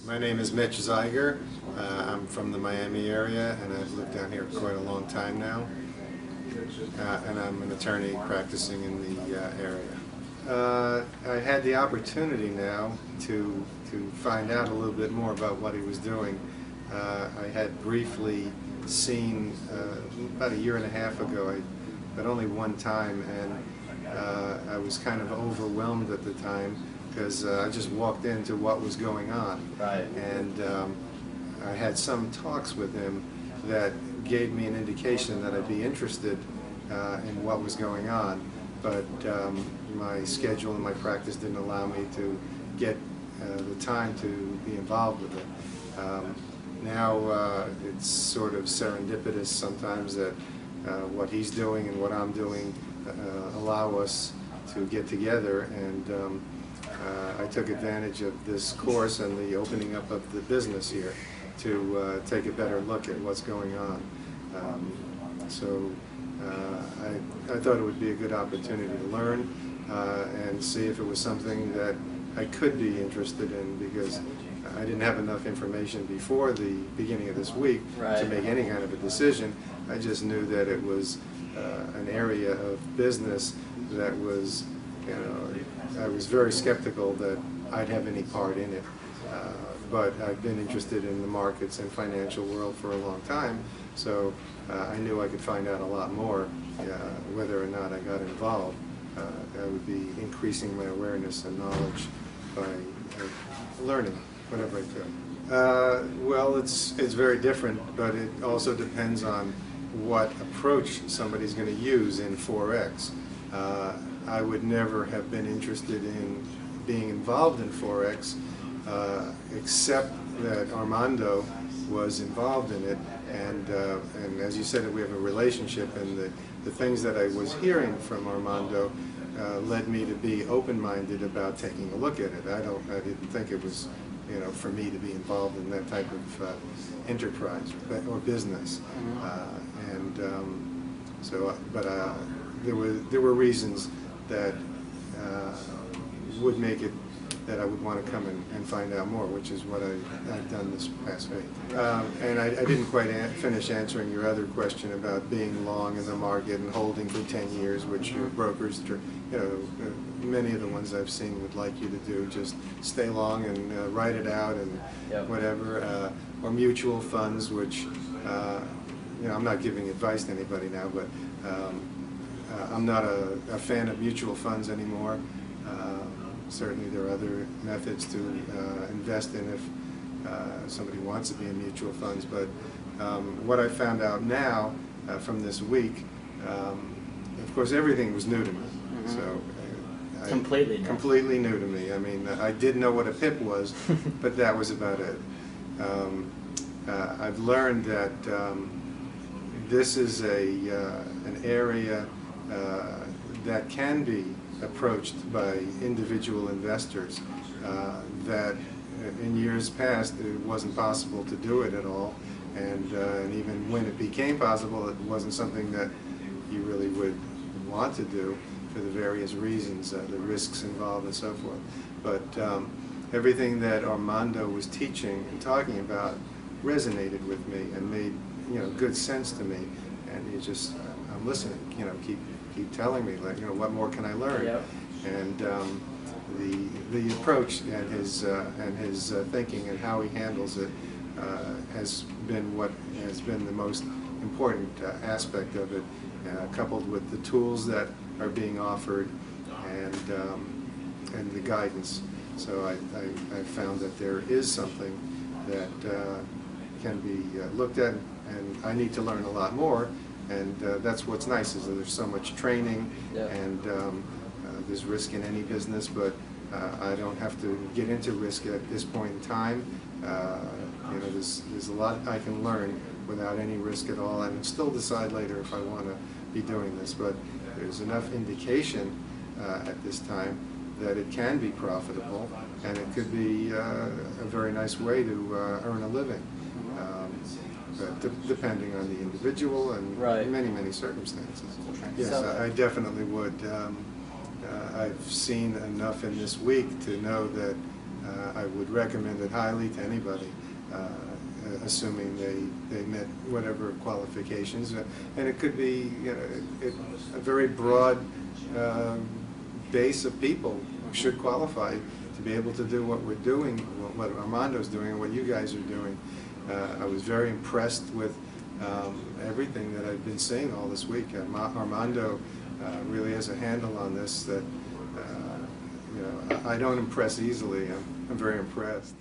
My name is Mitch Zeiger. I'm from the Miami area, and I've lived down here quite a long time now. And I'm an attorney practicing in the area. I had the opportunity now to find out a little bit more about what he was doing. I had briefly seen about a year and a half ago, but only one time, and I was kind of overwhelmed at the time because I just walked into what was going on. Right. And I had some talks with him that gave me an indication that I'd be interested in what was going on, but my schedule and my practice didn't allow me to get the time to be involved with it. Now it's sort of serendipitous sometimes that what he's doing and what I'm doing allow us to get together, and I took advantage of this course and the opening up of the business here to take a better look at what's going on. So I thought it would be a good opportunity to learn and see if it was something that I could be interested in, because I didn't have enough information before the beginning of this week to make any kind of a decision. I just knew that it was an area of business that was, I was very skeptical that I'd have any part in it. But I've been interested in the markets and financial world for a long time, so I knew I could find out a lot more. Whether or not I got involved, I would be increasing my awareness and knowledge by learning whatever I could. Well, it's very different, but it also depends on what approach somebody's going to use in Forex. I would never have been interested in being involved in Forex except that Armando was involved in it, and as you said, we have a relationship, and the things that I was hearing from Armando led me to be open-minded about taking a look at it. I didn't think it was, for me to be involved in that type of enterprise or business, there were reasons that would make it that I would want to come and find out more, which is what I've done this past week. And I didn't quite finish answering your other question about being long in the market and holding for 10 years, which your brokers, many of the ones I've seen would like you to do. Just stay long and write it out and whatever. Or mutual funds, which, I'm not giving advice to anybody now, but I'm not a fan of mutual funds anymore. Certainly there are other methods to invest in if somebody wants to be in mutual funds, but what I found out now from this week, of course everything was new to me. So completely new to me. I mean, I did know what a PIP was, but that was about it. I've learned that this is an area that can be approached by individual investors, that in years past it wasn't possible to do it at all, and even when it became possible, it wasn't something that you really would want to do for the various reasons, the risks involved and so forth. But everything that Armando was teaching and talking about resonated with me and made good sense to me, and I'm listening. Keep telling me, like, what more can I learn? Yep. And the approach and his thinking and how he handles it has been what has been the most important aspect of it, coupled with the tools that are being offered and the guidance. So I found that there is something that can be looked at, and I need to learn a lot more. And that's what's nice, is that there's so much training, and there's risk in any business, but I don't have to get into risk at this point in time. There's a lot I can learn without any risk at all, and still decide later if I want to be doing this. But there's enough indication at this time that it can be profitable, and it could be a very nice way to earn a living. Depending on the individual and many circumstances. Yes, I definitely would. I've seen enough in this week to know that I would recommend it highly to anybody, assuming they met whatever qualifications. And it could be, you know, a very broad base of people who should qualify to be able to do what we're doing, what Armando's doing, and what you guys are doing. I was very impressed with everything that I've been seeing all this week. Armando really has a handle on this that, you know, I don't impress easily. I'm very impressed.